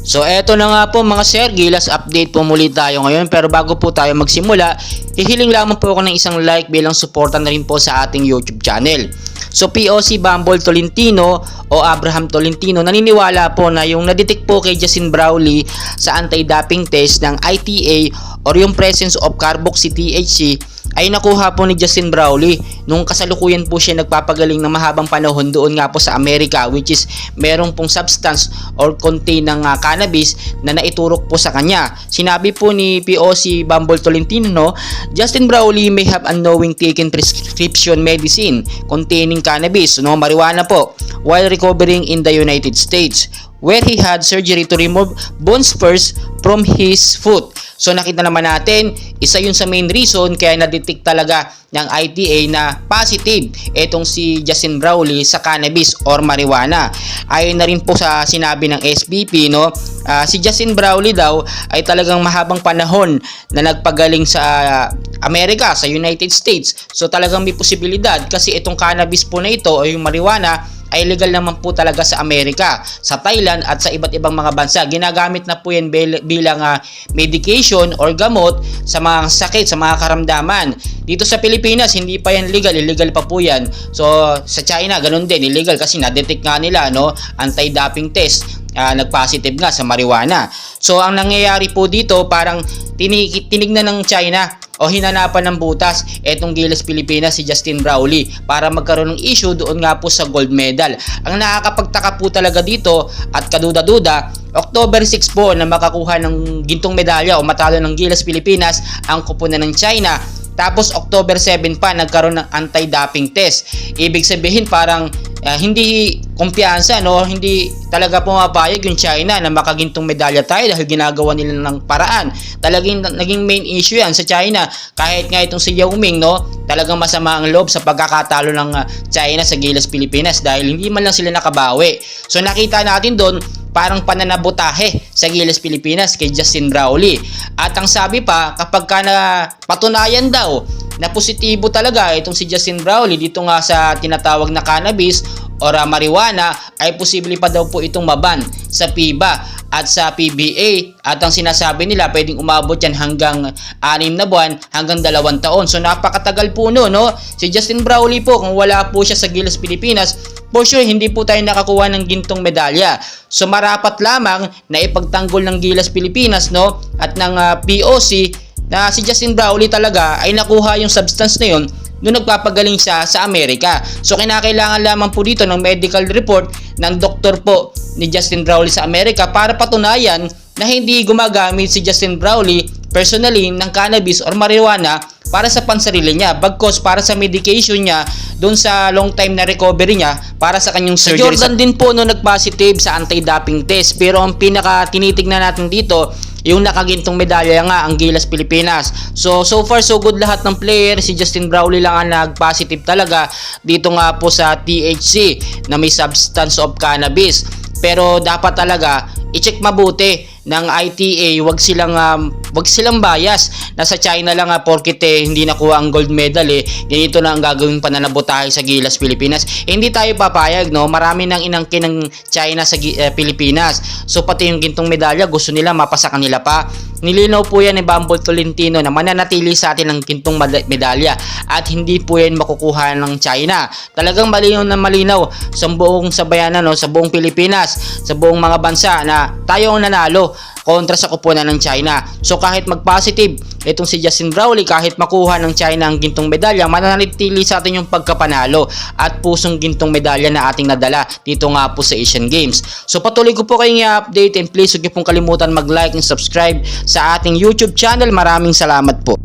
So eto na nga po mga sir, Gilas update po muli tayo ngayon, pero bago po tayo magsimula, hihiling lamang po ako ng isang like bilang suporta na rin po sa ating YouTube channel. So POC Bumble Tolentino o Abraham Tolentino naniniwala po na yung nadetect po kay Justin Brownlee sa anti-doping test ng ITA or yung presence of carboxy THC ay nakuha po ni Justin Brownlee nung kasalukuyan po siya nagpapagaling ng mahabang panahon doon nga po sa Amerika, which is merong pong substance or contain ng cannabis na naiturok po sa kanya. Sinabi po ni POC Bumble Tolentino, no, Justin Brownlee may have unknowing taken prescription medicine containing cannabis, no, marijuana po, while recovering in the United States, where he had surgery to remove bone spurs from his foot. So nakita naman natin, isa yun sa main reason kaya na-detect talaga ng ITA na positive itong si Justin Brownlee sa cannabis or marijuana. Ayon na rin po sa sinabi ng SBP, no, si Justin Brownlee daw ay talagang mahabang panahon na nagpagaling sa Amerika, sa United States. So talagang may posibilidad kasi itong cannabis po na ito o yung marijuana ay legal naman po talaga sa Amerika, sa Thailand at sa iba't ibang mga bansa. Ginagamit na po yan bilang medication or gamot sa mga sakit, sa mga karamdaman. Dito sa Pilipinas, hindi pa yan legal, illegal pa po yan. So sa China, ganun din, illegal kasi na-detect nga nila, no, anti-doping test. Nag-positive nga sa marijuana. So ang nangyayari po dito, parang tinignan ng China o hinanapan ng butas etong Gilas Pilipinas si Justin Brownlee para magkaroon ng issue doon nga po sa gold medal. Ang nakakapagtaka po talaga dito at kaduda-duda, October 6 po na makakuha ng gintong medalya o matalo ng Gilas Pilipinas ang kupunan ng China. Tapos October 7 pa nagkaroon ng anti-doping test. Ibig sabihin parang hindi kumpiyansa, no, hindi talaga pumapayag yung China na makagintong medalya tayo dahil ginagawa nila ng paraan. Talagang naging main issue yan sa China. Kahit nga itong si Yao Ming, no, talagang masama ang loob sa pagkakatalo ng China sa Gilas Pilipinas dahil hindi man lang sila nakabawi. So nakita natin doon parang pananabotahe sa Gilas Pilipinas kay Justin Brownlee. At ang sabi pa, kapag ka na patunayan daw na positibo talaga itong si Justin Brownlee dito nga sa tinatawag na cannabis or marijuana, ay posible pa daw po itong maban sa PIBA at sa PBA. At ang sinasabi nila, pwedeng umabot yan hanggang 6 na buwan hanggang 2 taon. So napakatagal po no. Si Justin Brownlee po, kung wala po siya sa Gilas Pilipinas, for sure hindi po tayo nakakuha ng gintong medalya. So marapat lamang na ipagtanggol ng Gilas Pilipinas, no, at ng POC na si Justin Brownlee talaga ay nakuha yung substance na yun nung nagpapagaling siya sa Amerika. So kinakailangan lamang po dito ng medical report ng doktor po ni Justin Brownlee sa Amerika para patunayan na hindi gumagamit si Justin Brownlee personally ng cannabis or marijuana para sa pansarili niya, bagkos para sa medication niya doon sa long time na recovery niya para sa kanyang surgery. Si Jordan din po no nag-positive sa anti-doping test, pero ang pinaka tinitignan natin dito yung nakagintong medalya nga ang Gilas Pilipinas. So far so good lahat ng player. Si Justin Brownlee lang ang nag-positive talaga dito nga po sa THC na may substance of cannabis. Pero dapat talaga i-check mabuti ng ITA, wag silang bias. Nasa China lang porkit hindi nakuha ang gold medal ganito na ang gagawing pananabotahe sa Gilas Pilipinas. Hindi tayo papayag, no. Marami nang inangkin ng China sa Pilipinas. So pati yung gintong medalya gusto nila mapasa kanila pa. Nilinaw po yan ni Bumble Tolentino na mananatili sa atin ang gintong medalya at hindi po yan makukuha ng China. Talagang malinaw na malinaw sa buong sabayanan, no, sa buong Pilipinas, sa buong mga bansa na tayo ang nanalo kontra sa kupunan ng China. So kahit mag-positive itong si Justin Brownlee, kahit makuha ng China ang gintong medalya, mananatili sa atin yung pagkapanalo at pusong gintong medalya na ating nadala dito nga po sa Asian Games. So patuloy ko po kayong i-update and please huwag niyo pong kalimutan mag-like and subscribe sa ating YouTube channel. Maraming salamat po.